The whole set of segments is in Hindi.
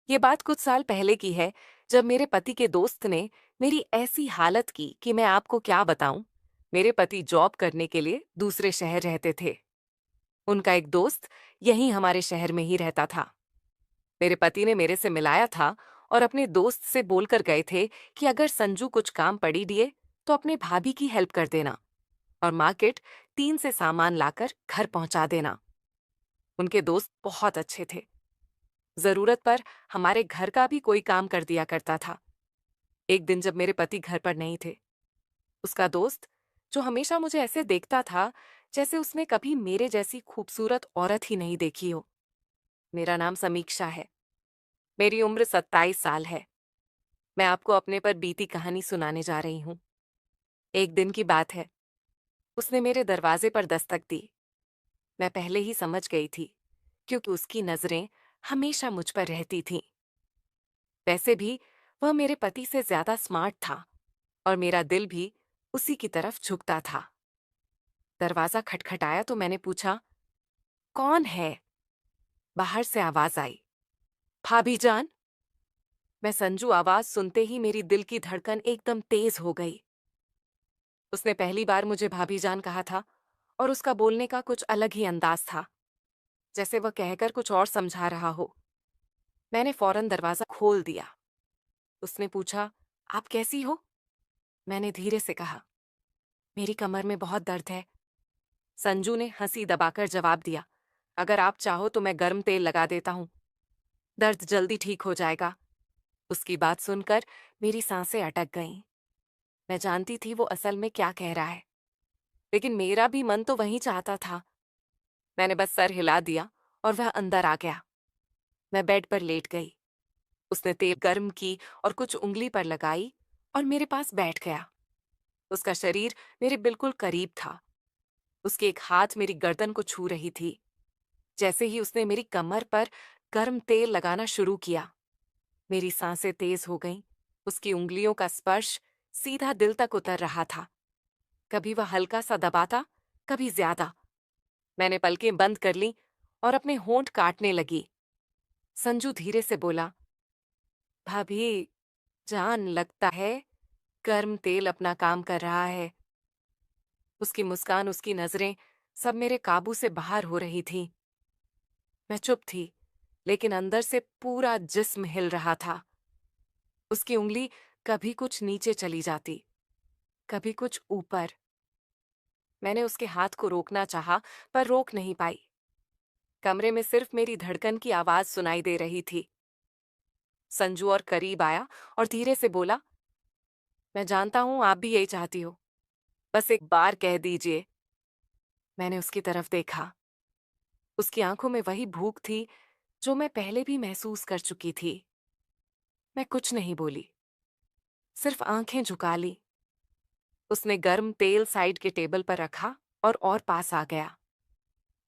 ये बात कुछ साल पहले की है, जब मेरे पति के दोस्त ने मेरी ऐसी हालत की कि मैं आपको क्या बताऊं। मेरे पति जॉब करने के लिए दूसरे शहर रहते थे। उनका एक दोस्त यहीं हमारे शहर में ही रहता था। मेरे पति ने मेरे से मिलाया था और अपने दोस्त से बोलकर गए थे कि अगर संजू कुछ काम पड़ी दिए तो अपने भाभी की हेल्प कर देना और मार्केट 3 से सामान लाकर घर पहुंचा देना। उनके दोस्त बहुत अच्छे थे। जरूरत पर हमारे घर का भी कोई काम कर दिया करता था। एक दिन जब मेरे पति घर पर नहीं थे, उसका दोस्त, जो हमेशा मुझे ऐसे देखता था जैसे उसने कभी मेरे जैसी खूबसूरत औरत ही नहीं देखी हो। मेरा नाम समीक्षा है। मेरी उम्र 27 साल है। मैं आपको अपने पर बीती कहानी सुनाने जा रही हूँ। एक दिन की बात है। उसने मेरे दरवाजे पर दस्तक दी। मैं पहले ही समझ गई थी, क्योंकि उसकी नजरें हमेशा मुझ पर रहती थीं। वैसे भी वह मेरे पति से ज्यादा स्मार्ट था और मेरा दिल भी उसी की तरफ झुकता था। दरवाजा खटखटाया तो मैंने पूछा, कौन है? बाहर से आवाज आई, भाभी जान। मैं संजू आवाज सुनते ही मेरी दिल की धड़कन एकदम तेज हो गई। उसने पहली बार मुझे भाभी जान कहा था और उसका बोलने का कुछ अलग ही अंदाज था, जैसे वह कहकर कुछ और समझा रहा हो। मैंने फौरन दरवाजा खोल दिया। उसने पूछा, आप कैसी हो? मैंने धीरे से कहा, मेरी कमर में बहुत दर्द है। संजू ने हंसी दबाकर जवाब दिया, अगर आप चाहो तो मैं गर्म तेल लगा देता हूँ, दर्द जल्दी ठीक हो जाएगा। उसकी बात सुनकर मेरी सांसें अटक गईं। मैं जानती थी वो असल में क्या कह रहा है, लेकिन मेरा भी मन तो वही चाहता था। मैंने बस सर हिला दिया और वह अंदर आ गया। मैं बेड पर लेट गई। उसने तेल गर्म की और कुछ उंगली पर लगाई और मेरे पास बैठ गया। उसका शरीर मेरे बिल्कुल करीब था। उसकी एक हाथ मेरी गर्दन को छू रही थी। जैसे ही उसने मेरी कमर पर गर्म तेल लगाना शुरू किया, मेरी सांसें तेज हो गईं। उसकी उंगलियों का स्पर्श सीधा दिल तक उतर रहा था। कभी वह हल्का सा दबाता, कभी ज्यादा। मैंने पलकें बंद कर लीं और अपने होंठ काटने लगी। संजू धीरे से बोला, भाभी जान, लगता है गर्म तेल अपना काम कर रहा है। उसकी मुस्कान, उसकी नजरें, सब मेरे काबू से बाहर हो रही थीं। मैं चुप थी, लेकिन अंदर से पूरा जिस्म हिल रहा था। उसकी उंगली कभी कुछ नीचे चली जाती, कभी कुछ ऊपर। मैंने उसके हाथ को रोकना चाहा, पर रोक नहीं पाई। कमरे में सिर्फ मेरी धड़कन की आवाज सुनाई दे रही थी। संजू और करीब आया और धीरे से बोला, मैं जानता हूं आप भी यही चाहती हो, बस एक बार कह दीजिए। मैंने उसकी तरफ देखा। उसकी आंखों में वही भूख थी जो मैं पहले भी महसूस कर चुकी थी। मैं कुछ नहीं बोली, सिर्फ आंखें झुका ली। उसने गर्म तेल साइड के टेबल पर रखा और पास आ गया।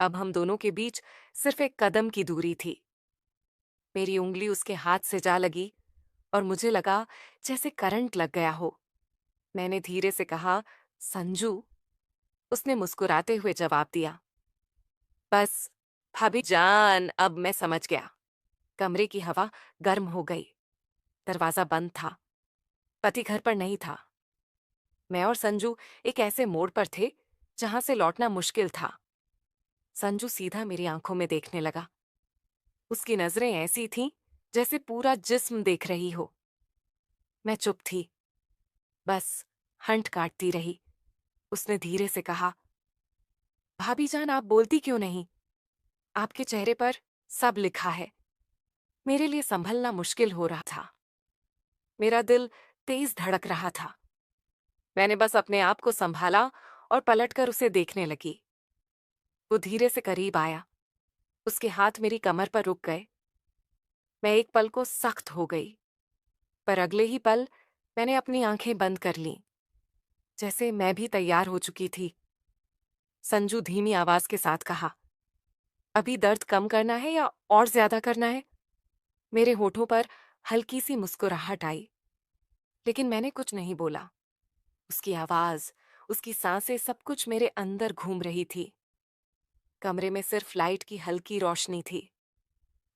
अब हम दोनों के बीच सिर्फ एक कदम की दूरी थी। मेरी उंगली उसके हाथ से जा लगी और मुझे लगा जैसे करंट लग गया हो। मैंने धीरे से कहा, संजू। उसने मुस्कुराते हुए जवाब दिया, बस भाभी जान, अब मैं समझ गया। कमरे की हवा गर्म हो गई। दरवाजा बंद था। पति घर पर नहीं था। मैं और संजू एक ऐसे मोड़ पर थे जहां से लौटना मुश्किल था। संजू सीधा मेरी आंखों में देखने लगा। उसकी नजरें ऐसी थीं जैसे पूरा जिस्म देख रही हो। मैं चुप थी, बस हंट काटती रही। उसने धीरे से कहा, भाभी जान, आप बोलती क्यों नहीं? आपके चेहरे पर सब लिखा है। मेरे लिए संभलना मुश्किल हो रहा था। मेरा दिल तेज धड़क रहा था। मैंने बस अपने आप को संभाला और पलटकर उसे देखने लगी। वो धीरे से करीब आया। उसके हाथ मेरी कमर पर रुक गए। मैं एक पल को सख्त हो गई, पर अगले ही पल मैंने अपनी आंखें बंद कर लीं, जैसे मैं भी तैयार हो चुकी थी। संजू धीमी आवाज के साथ कहा, अभी दर्द कम करना है या और ज्यादा करना है? मेरे होठों पर हल्की सी मुस्कुराहट आई, लेकिन मैंने कुछ नहीं बोला। उसकी आवाज, उसकी सांसें, सब कुछ मेरे अंदर घूम रही थी। कमरे में सिर्फ लाइट की हल्की रोशनी थी।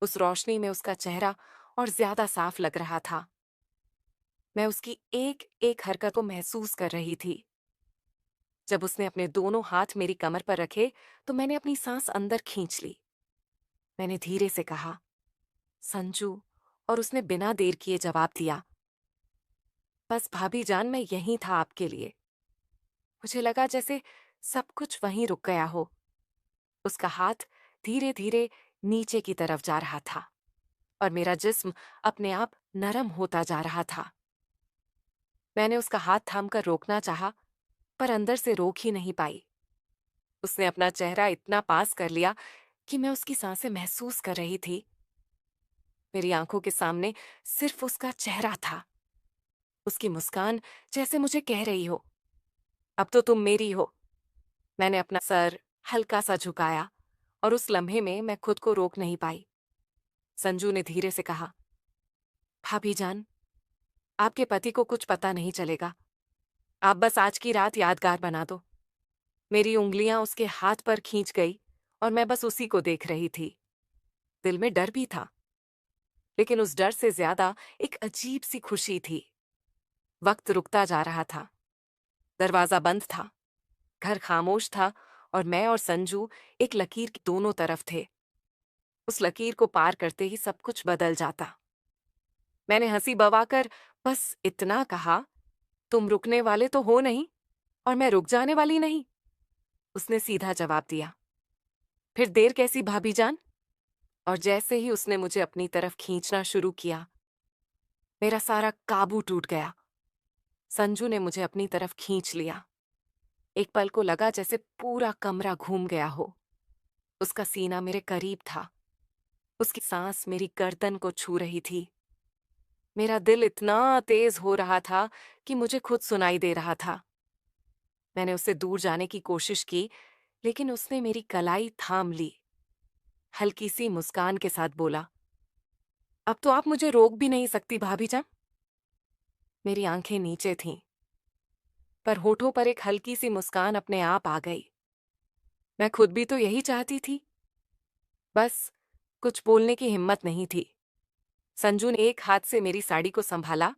उस रोशनी में उसका चेहरा और ज्यादा साफ लग रहा था। मैं उसकी एक एक हरकत को महसूस कर रही थी। जब उसने अपने दोनों हाथ मेरी कमर पर रखे तो मैंने अपनी सांस अंदर खींच ली। मैंने धीरे से कहा, संजू, और उसने बिना देर किए जवाब दिया, बस भाभी जान, मैं यहीं था आपके लिए। मुझे लगा जैसे सब कुछ वहीं रुक गया हो। उसका हाथ धीरे धीरे नीचे की तरफ जा रहा था और मेरा जिस्म अपने आप नरम होता जा रहा था। मैंने उसका हाथ थामकर रोकना चाहा, पर अंदर से रोक ही नहीं पाई। उसने अपना चेहरा इतना पास कर लिया कि मैं उसकी सांसें महसूस कर रही थी। मेरी आंखों के सामने सिर्फ उसका चेहरा था। उसकी मुस्कान जैसे मुझे कह रही हो, अब तो तुम मेरी हो। मैंने अपना सर हल्का सा झुकाया और उस लम्हे में मैं खुद को रोक नहीं पाई। संजू ने धीरे से कहा, भाभी जान, आपके पति को कुछ पता नहीं चलेगा। आप बस आज की रात यादगार बना दो। मेरी उंगलियां उसके हाथ पर खींच गई और मैं बस उसी को देख रही थी। दिल में डर भी था, लेकिन उस डर से ज्यादा एक अजीब सी खुशी थी। वक्त रुकता जा रहा था। दरवाजा बंद था, घर खामोश था और मैं और संजू एक लकीर के दोनों तरफ थे। उस लकीर को पार करते ही सब कुछ बदल जाता। मैंने हंसी बवाकर बस इतना कहा, तुम रुकने वाले तो हो नहीं और मैं रुक जाने वाली नहीं। उसने सीधा जवाब दिया, फिर देर कैसी भाभी जान। और जैसे ही उसने मुझे अपनी तरफ खींचना शुरू किया, मेरा सारा काबू टूट गया। संजू ने मुझे अपनी तरफ खींच लिया। एक पल को लगा जैसे पूरा कमरा घूम गया हो। उसका सीना मेरे करीब था। उसकी सांस मेरी गर्दन को छू रही थी। मेरा दिल इतना तेज हो रहा था कि मुझे खुद सुनाई दे रहा था। मैंने उससे दूर जाने की कोशिश की, लेकिन उसने मेरी कलाई थाम ली। हल्की सी मुस्कान के साथ बोला, अब तो आप मुझे रोक भी नहीं सकती भाभी जान। मेरी आंखें नीचे थीं, पर होठों पर एक हल्की सी मुस्कान अपने आप आ गई। मैं खुद भी तो यही चाहती थी, बस कुछ बोलने की हिम्मत नहीं थी। संजू ने एक हाथ से मेरी साड़ी को संभाला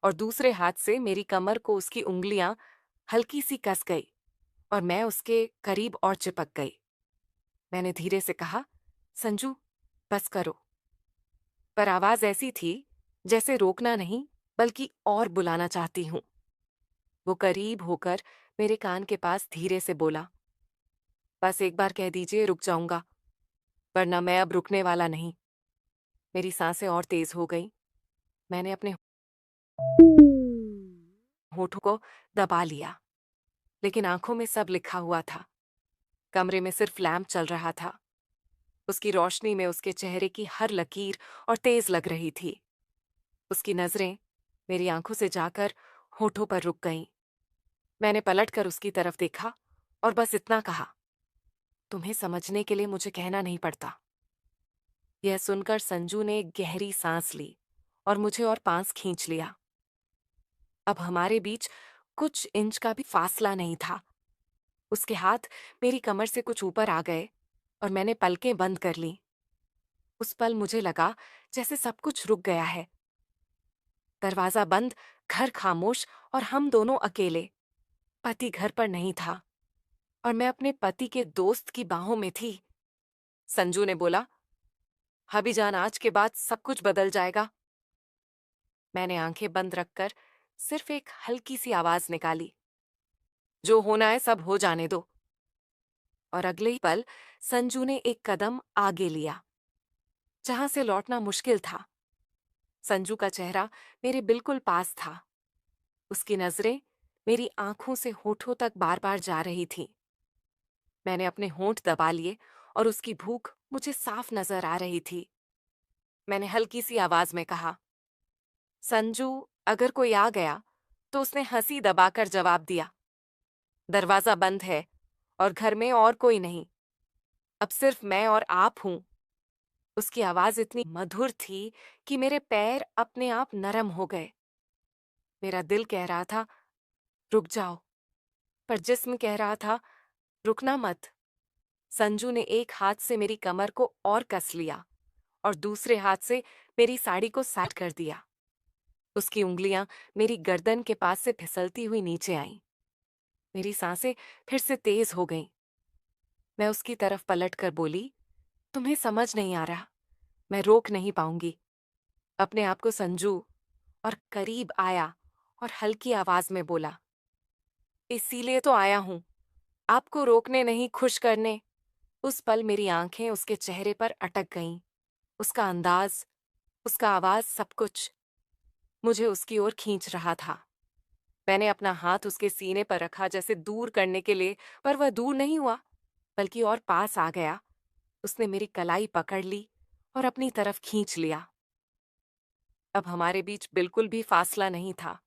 और दूसरे हाथ से मेरी कमर को उसकी उंगलियां हल्की सी कस गई और मैं उसके करीब और चिपक गई। मैंने धीरे से कहा, संजू, बस करो। पर आवाज ऐसी थी जैसे रोकना नहीं, बल्कि और बुलाना चाहती हूं। वो करीब होकर मेरे कान के पास धीरे से बोला, बस एक बार कह दीजिए, रुक जाऊंगा, वरना मैं अब रुकने वाला नहीं। मेरी सांसें और तेज हो गईं। मैंने अपने होठों को दबा लिया, लेकिन आंखों में सब लिखा हुआ था। कमरे में सिर्फ लैंप चल रहा था। उसकी रोशनी में उसके चेहरे की हर लकीर और तेज लग रही थी। उसकी नजरें मेरी आंखों से जाकर होठों पर रुक गईं। मैंने पलटकर उसकी तरफ देखा और बस इतना कहा, तुम्हें समझने के लिए मुझे कहना नहीं पड़ता। यह सुनकर संजू ने एक गहरी सांस ली और मुझे और पास खींच लिया। अब हमारे बीच कुछ इंच का भी फासला नहीं था। उसके हाथ मेरी कमर से कुछ ऊपर आ गए और मैंने पलकें बंद कर लीं। उस पल मुझे लगा जैसे सब कुछ रुक गया है। दरवाजा बंद, घर खामोश और हम दोनों अकेले। पति घर पर नहीं था और मैं अपने पति के दोस्त की बाहों में थी। संजू ने बोला, हबी जान, आज के बाद सब कुछ बदल जाएगा। मैंने आंखें बंद रखकर सिर्फ एक हल्की सी आवाज निकाली, जो होना है सब हो जाने दो। और अगले ही पल संजू ने एक कदम आगे लिया, जहां से लौटना मुश्किल था। संजू का चेहरा मेरे बिल्कुल पास था। उसकी नजरें मेरी आंखों से होठों तक बार बार जा रही थीं। मैंने अपने होंठ दबा लिए और उसकी भूख मुझे साफ नजर आ रही थी। मैंने हल्की सी आवाज में कहा, संजू, अगर कोई आ गया। तो उसने हंसी दबाकर जवाब दिया, दरवाजा बंद है और घर में और कोई नहीं। अब सिर्फ मैं और आप हूं। उसकी आवाज इतनी मधुर थी कि मेरे पैर अपने आप नरम हो गए। मेरा दिल कह रहा था, रुक जाओ, पर जिस्म कह रहा था, रुकना मत। संजू ने एक हाथ से मेरी कमर को और कस लिया और दूसरे हाथ से मेरी साड़ी को साइड कर दिया। उसकी उंगलियां मेरी गर्दन के पास से फिसलती हुई नीचे आईं। मेरी सांसें फिर से तेज हो गईं। मैं उसकी तरफ पलट कर बोली, तुम्हें समझ नहीं आ रहा, मैं रोक नहीं पाऊंगी। अपने आप को संजू और करीब आया और हल्की आवाज में बोला, इसीलिए तो आया हूं, आपको रोकने नहीं, खुश करने। उस पल मेरी आंखें उसके चेहरे पर अटक गईं। उसका अंदाज, उसका आवाज, सब कुछ मुझे उसकी ओर खींच रहा था। मैंने अपना हाथ उसके सीने पर रखा जैसे दूर करने के लिए, पर वह दूर नहीं हुआ, बल्कि और पास आ गया। उसने मेरी कलाई पकड़ ली और अपनी तरफ खींच लिया। अब हमारे बीच बिल्कुल भी फासला नहीं था।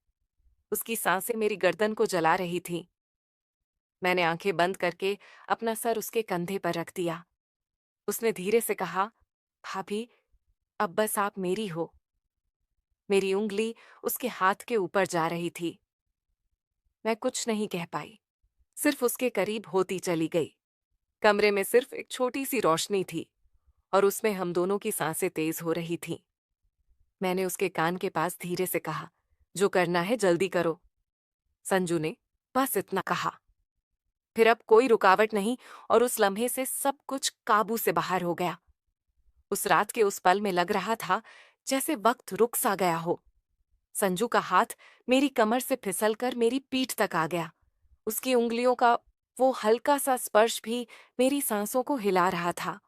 उसकी सांसें मेरी गर्दन को जला रही थीं। मैंने आंखें बंद करके अपना सर उसके कंधे पर रख दिया। उसने धीरे से कहा, भाभी, अब बस आप मेरी हो। मेरी उंगली उसके हाथ के ऊपर जा रही थी। मैं कुछ नहीं कह पाई, सिर्फ उसके करीब होती चली गई। कमरे में सिर्फ एक छोटी सी रोशनी थी और उसमें हम दोनों की सांसें तेज हो रही थीं। मैंने उसके कान के पास धीरे से कहा, जो करना है जल्दी करो। संजू ने बस इतना कहा। फिर अब कोई रुकावट नहीं और उस लम्हे से सब कुछ काबू से बाहर हो गया। उस रात के उस पल में लग रहा था जैसे वक्त रुक सा गया हो। संजू का हाथ मेरी कमर से फिसलकर मेरी पीठ तक आ गया। उसकी उंगलियों का वो हल्का सा स्पर्श भी मेरी सांसों को हिला रहा था।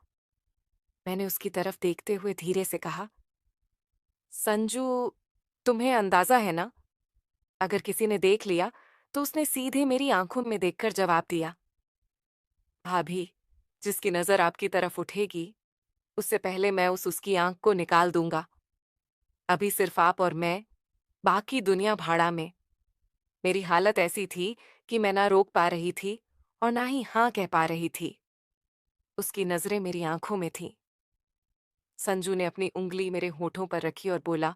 मैंने उसकी तरफ देखते हुए धीरे से कहा, संजू, तुम्हें अंदाजा है ना? अगर किसी ने देख लिया तो उसने सीधे मेरी आंखों में देखकर जवाब दिया, भाभी, जिसकी नजर आपकी तरफ उठेगी उससे पहले मैं उसकी आंख को निकाल दूंगा। अभी सिर्फ आप और मैं, बाकी दुनिया भाड़ा में। मेरी हालत ऐसी थी कि मैं ना रोक पा रही थी और ना ही हाँ कह पा रही थी। उसकी नजरें मेरी आंखों में थीं। संजू ने अपनी उंगली मेरे होठों पर रखी और बोला,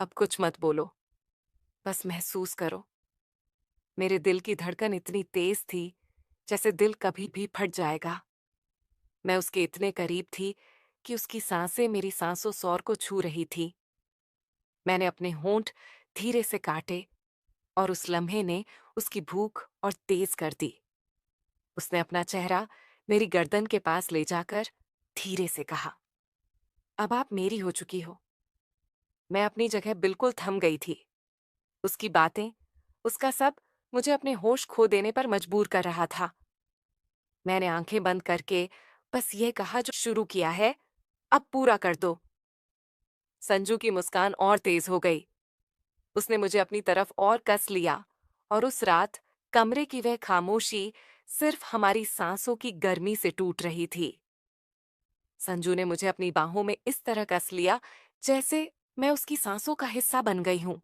अब कुछ मत बोलो, बस महसूस करो। मेरे दिल की धड़कन इतनी तेज थी जैसे दिल कभी भी फट जाएगा। मैं उसके इतने करीब थी कि उसकी सांसें मेरी सांसों सौर को छू रही थी। मैंने अपने होंठ धीरे से काटे और उस लम्हे ने उसकी भूख और तेज कर दी। उसने अपना चेहरा मेरी गर्दन के पास ले जाकर धीरे से कहा, अब आप मेरी हो चुकी हो। मैं अपनी जगह बिल्कुल थम गई थी। उसकी बातें, उसका सब मुझे अपने होश खो देने पर मजबूर कर रहा था। मैंने आंखें बंद करके बस ये कहा, जो शुरू किया है अब पूरा कर दो। संजू की मुस्कान और तेज हो गई। उसने मुझे अपनी तरफ और कस लिया और उस रात कमरे की वह खामोशी सिर्फ हमारी सांसों की गर्मी से टूट रही थी। संजू ने मुझे अपनी बाहों में इस तरह कस लिया जैसे मैं उसकी सांसों का हिस्सा बन गई हूं।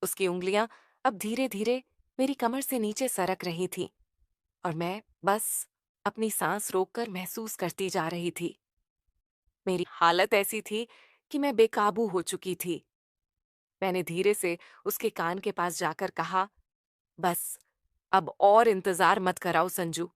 उसकी उंगलियां अब धीरे धीरे मेरी कमर से नीचे सरक रही थीं और मैं बस अपनी सांस रोककर महसूस करती जा रही थी। मेरी हालत ऐसी थी कि मैं बेकाबू हो चुकी थी। मैंने धीरे से उसके कान के पास जाकर कहा, बस अब और इंतजार मत कराओ संजू,